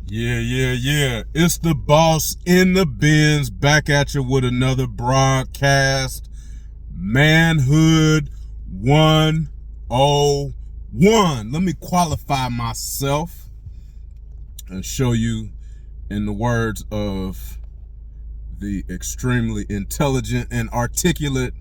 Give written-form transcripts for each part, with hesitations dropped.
Yeah. It's the boss in the bins back at you with another broadcast. Manhood 101. Let me qualify myself and show you, in the words of the extremely intelligent and articulate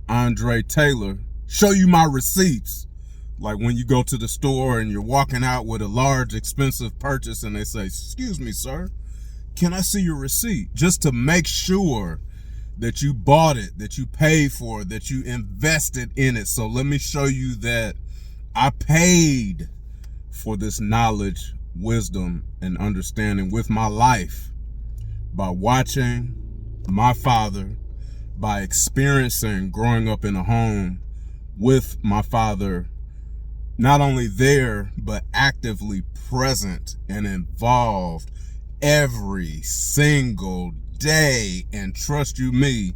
Andre Taylor, show you my receipts. Like when you go to the store and you're walking out with a large, expensive purchase and they say, "Excuse me, sir, can I see your receipt?" Just to make sure that you bought it, that you paid for it, that you invested in it. So let me show you that I paid for this knowledge, wisdom, and understanding with my life by watching my father, by experiencing growing up in a home with my father, not only there, but actively present and involved every single day. And trust you me,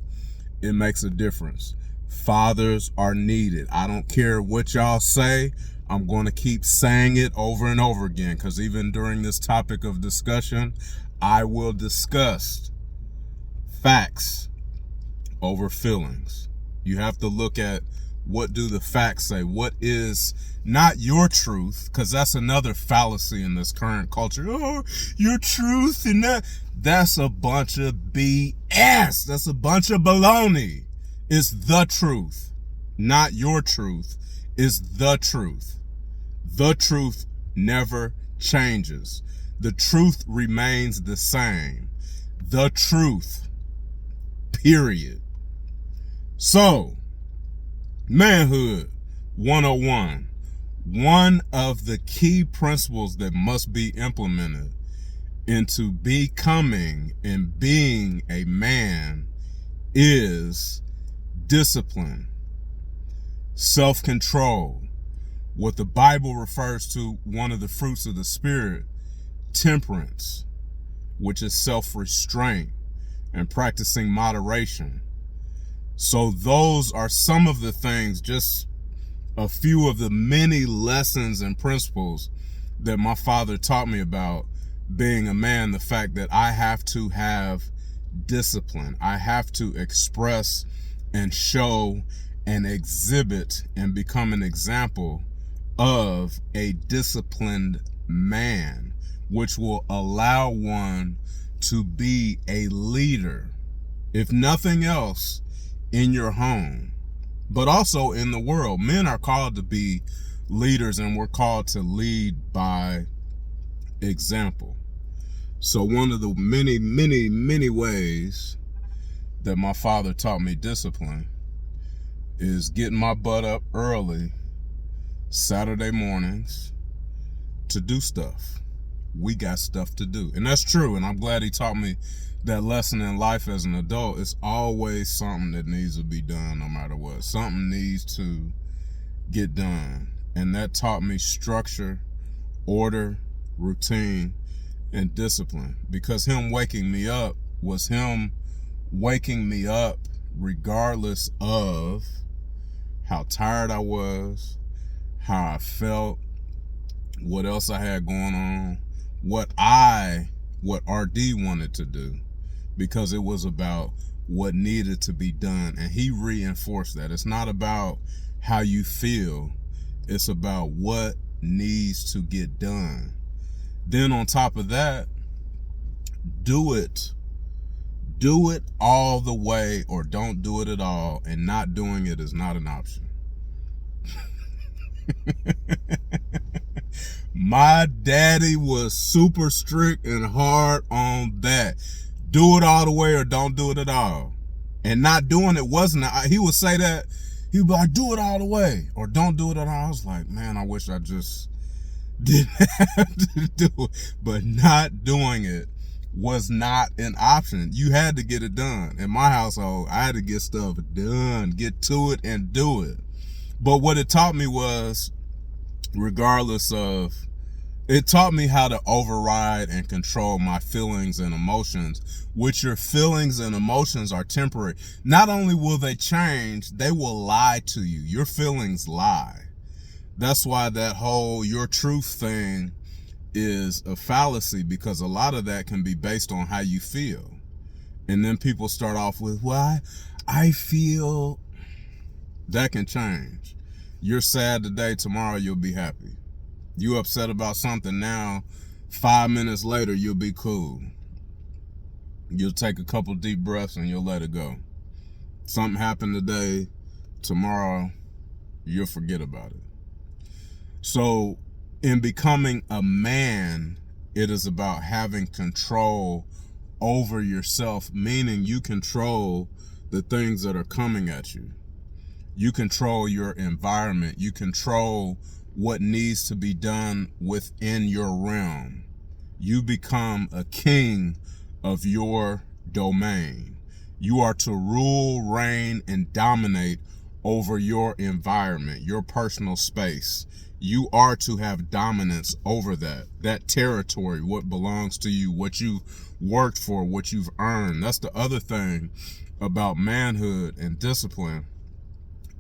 it makes a difference. Fathers are needed. I don't care what y'all say. I'm going to keep saying it over and over again, because even during this topic of discussion, I will discuss facts over feelings. You have to look at, what do the facts say? What is not your truth? Because that's another fallacy in this current culture. Oh, your truth and that's a bunch of BS. That's a bunch of baloney. It's the truth, not your truth. It's the truth. The truth never changes. The truth remains the same. The truth, period. So, Manhood 101. One of the key principles that must be implemented into becoming and being a man is discipline, self-control, what the Bible refers to, one of the fruits of the Spirit, temperance, which is self-restraint, and practicing moderation. So those are some of the things, just a few of the many lessons and principles that my father taught me about being a man. The fact that I have to have discipline. I have to express and show and exhibit and become an example of a disciplined man, which will allow one to be a leader, if nothing else, in your home, but also in the world. Men are called to be leaders, and we're called to lead by example. So one of the many ways that my father taught me discipline is getting my butt up early Saturday mornings to do stuff. We got stuff to do. And that's true. And I'm glad he taught me that lesson in life as an adult. It's always something that needs to be done no matter what. Something needs to get done. And that taught me structure, order, routine, and discipline. Because him waking me up was him waking me up regardless of how tired I was, how I felt, what else I had going on, what RD wanted to do, because it was about what needed to be done. And he reinforced that. It's not about how you feel. It's about what needs to get done. Then on top of that, do it. Do it all the way, or don't do it at all. And not doing it is not an option. My daddy was super strict and hard on that. Do it all the way or don't do it at all. And not doing it wasn't, he would say that, he'd be like, do it all the way or don't do it at all. I was like, man, I wish I just didn't have to do it. But not doing it was not an option. You had to get it done. In my household, I had to get stuff done, get to it and do it. But what it taught me was, regardless of, it taught me how to override and control my feelings and emotions, which your feelings and emotions are temporary. Not only will they change, they will lie to you. Your feelings lie. That's why that whole your truth thing is a fallacy, because a lot of that can be based on how you feel. And then people start off with, well, I feel. That can change. You're sad today, tomorrow you'll be happy. You upset about something now, 5 minutes later you'll be cool. You'll take a couple deep breaths and you'll let it go. Something happened today, tomorrow you'll forget about it. So in becoming a man, it is about having control over yourself, meaning you control the things that are coming at you. You control your environment. You control what needs to be done within your realm. You become a king of your domain. You are to rule, reign, and dominate over your environment, your personal space. You are to have dominance over that territory, what belongs to you, what you've worked for, what you've earned. That's the other thing about manhood and discipline,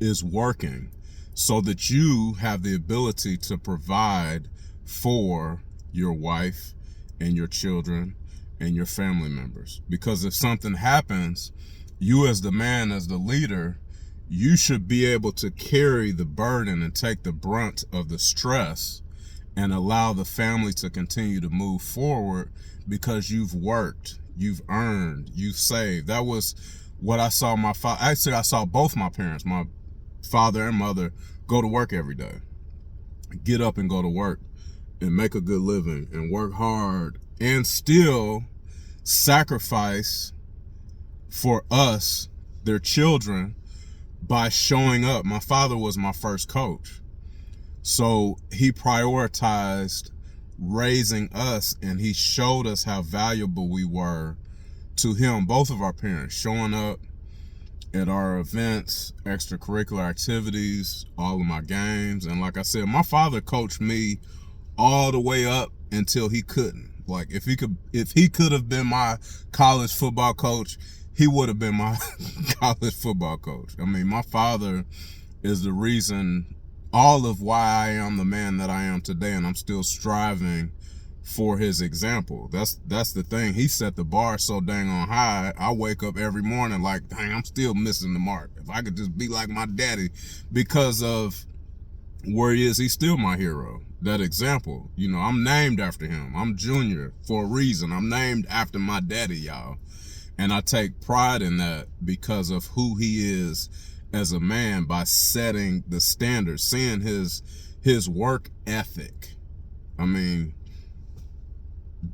is working so that you have the ability to provide for your wife and your children and your family members. Because if something happens, you as the man, as the leader, you should be able to carry the burden and take the brunt of the stress and allow the family to continue to move forward, because you've worked, you've earned, you've saved. That was what I saw my father. Actually, I saw both my parents, my father and mother, go to work every day, get up and go to work and make a good living and work hard and still sacrifice for us, their children, by showing up. My father was my first coach. So he prioritized raising us, and he showed us how valuable we were to him, both of our parents, showing up at our events, extracurricular activities, all of my games. And like I said, my father coached me all the way up until he couldn't. Like if he could have been my college football coach, he would have been my college football coach. I mean, my father is the reason, all of why I am the man that I am today, and I'm still striving for his example. That's the thing. He set the bar so dang on high. I wake up every morning like, dang, I'm still missing the mark. If I could just be like my daddy, because of where he is, he's still my hero. That example, you know, I'm named after him. I'm Junior for a reason. I'm named after my daddy, y'all. And I take pride in that because of who he is as a man, by setting the standard, seeing his work ethic. I mean,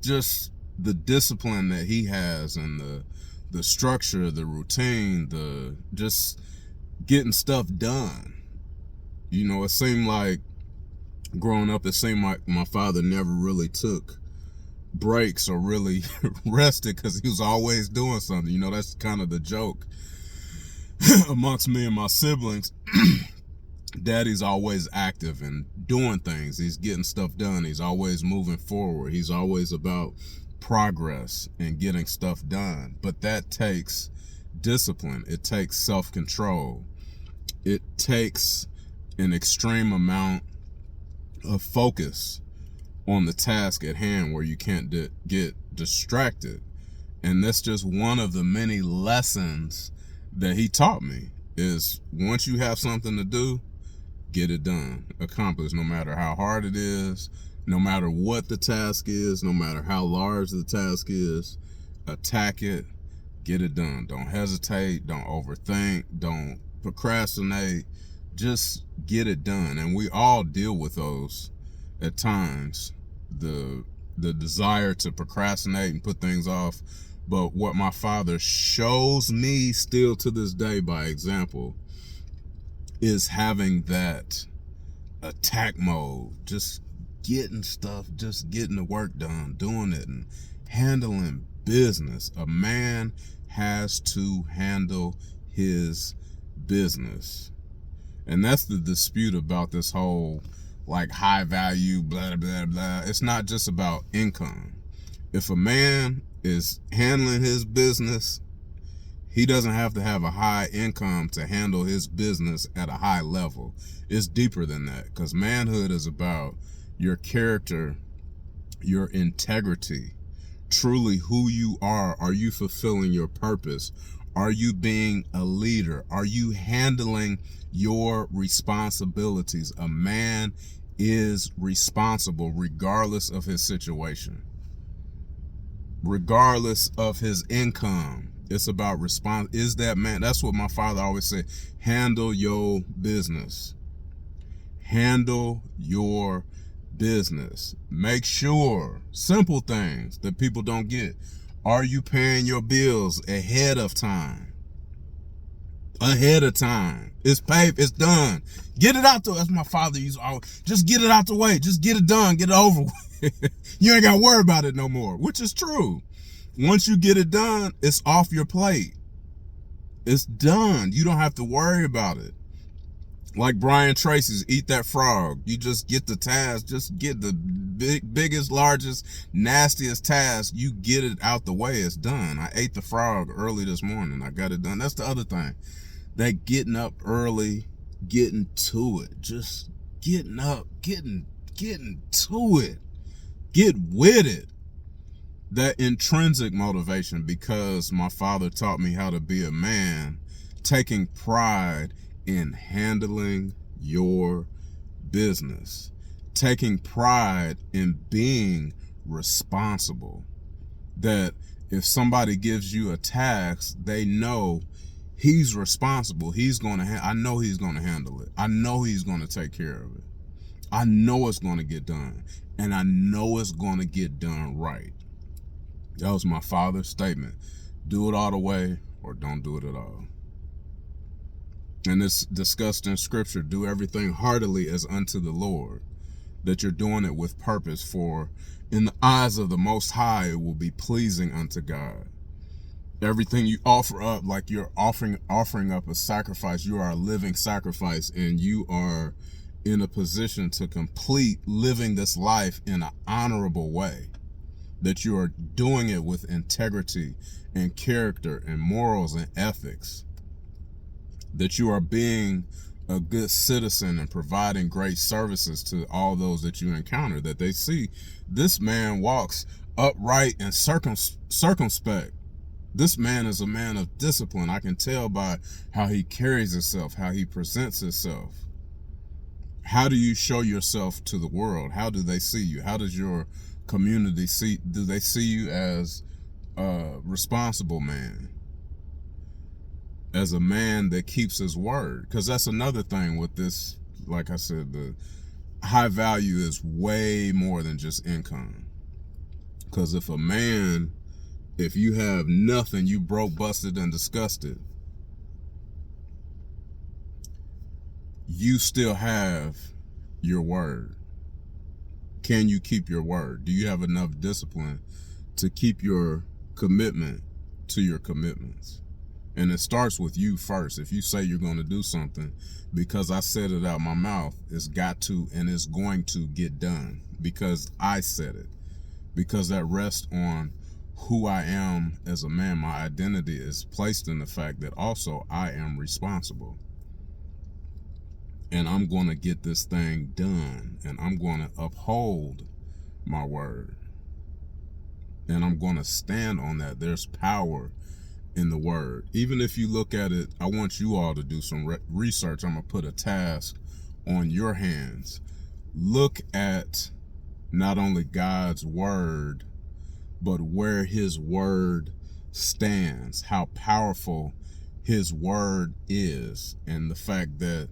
just the discipline that he has, and the structure, the routine, the just getting stuff done. You know, it seemed like growing up, it seemed like my father never really took breaks or really rested, because he was always doing something. You know, that's kind of the joke amongst me and my siblings. Daddy's always active and doing things. He's getting stuff done. He's always moving forward. He's always about progress and getting stuff done. But that takes discipline. It takes self-control. It takes an extreme amount of focus on the task at hand, where you can't get distracted. And that's just one of the many lessons that he taught me, is once you have something to do, get it done, accomplish, no matter how hard it is, no matter what the task is, no matter how large the task is, attack it, get it done. Don't hesitate, don't overthink, don't procrastinate, just get it done. And we all deal with those at times, the desire to procrastinate and put things off. But what my father shows me still to this day by example is having that attack mode, just getting stuff, just getting the work done, doing it, and handling business. A man has to handle his business. And that's the dispute about this whole like high value, blah, blah, blah. It's not just about income. If a man is handling his business, he doesn't have to have a high income to handle his business at a high level. It's deeper than that, because manhood is about your character your integrity, truly who you are. Are you fulfilling your purpose? Are you being a leader? Are you handling your responsibilities? A man is responsible regardless of his situation, regardless of his income. It's about response. Is that man? That's what my father always said. Handle your business. Handle your business. Make sure, simple things that people don't get. Are you paying your bills ahead of time? Ahead of time. It's paid. It's done. Get it out the way. That's my father used to always, just get it out the way. Just get it done. Get it over with. You ain't got to worry about it no more, which is true. Once you get it done, it's off your plate. It's done. You don't have to worry about it. Like Brian Tracy's Eat That Frog. You just get the task. Just get the biggest, largest, nastiest task. You get it out the way. It's done. I ate the frog early this morning. I got it done. That's the other thing. That getting up early, getting to it. Just getting up, getting to it. Get with it. That intrinsic motivation, because my father taught me how to be a man, taking pride in handling your business, taking pride in being responsible. That if somebody gives you a task, they know he's responsible. I know he's going to handle it. I know he's going to take care of it. I know it's going to get done, and I know it's going to get done right. That was my father's statement. Do it all the way or don't do it at all. And it's discussed in scripture. Do everything heartily as unto the Lord. That you're doing it with purpose, for in the eyes of the Most High it will be pleasing unto God. Everything you offer up, like you're offering up a sacrifice, you are a living sacrifice, and you are in a position to complete living this life in an honorable way. That you are doing it with integrity and character and morals and ethics. That you are being a good citizen and providing great services to all those that you encounter. That they see this man walks upright and circumspect. This man is a man of discipline. I can tell by how he carries himself, how he presents himself. How do you show yourself to the world? How do they see you? How does your community do they see you as a responsible man, as a man that keeps his word? Because that's another thing with this. Like I said, the high value is way more than just income. Because if you have nothing, you broke, busted, and disgusted, you still have your word. Can you keep your word? Do you have enough discipline to keep your commitment to your commitments? And it starts with you first. If you say you're going to do something, because I said it out my mouth, it's got to and it's going to get done because I said it. Because that rests on who I am as a man. My identity is placed in the fact that also I am responsible. And I'm going to get this thing done. And I'm going to uphold my word. And I'm going to stand on that. There's power in the word. Even if you look at it, I want you all to do some research. I'm going to put a task on your hands. Look at not only God's word, but where his word stands. How powerful his word is. And the fact that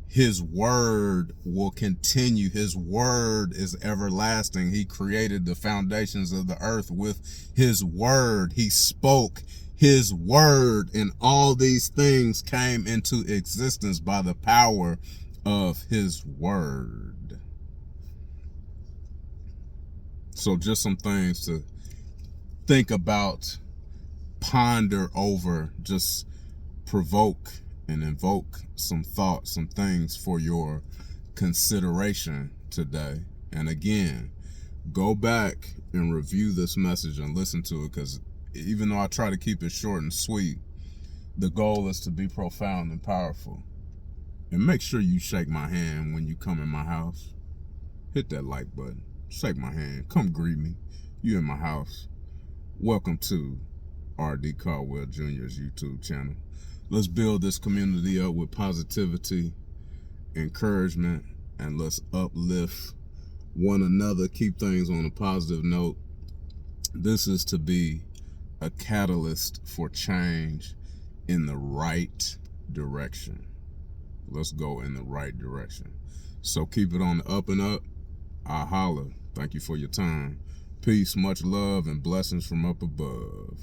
his word will continue. His word is everlasting. He created the foundations of the earth with his word. He spoke his word, and all these things came into existence by the power of his word. So just some things to think about, ponder over, just provoke and invoke some thoughts, some things for your consideration today. And again, go back and review this message and listen to it, because even though I try to keep it short and sweet, the goal is to be profound and powerful. And make sure you shake my hand when you come in my house. Hit that like button. Shake my hand. Come greet me. You in my house. Welcome to R.D. Caldwell Jr.'s YouTube channel. Let's build this community up with positivity, encouragement, and let's uplift one another. Keep things on a positive note. This is to be a catalyst for change in the right direction. Let's go in the right direction. So keep it on the up and up. I holla. Thank you for your time. Peace, much love, and blessings from up above.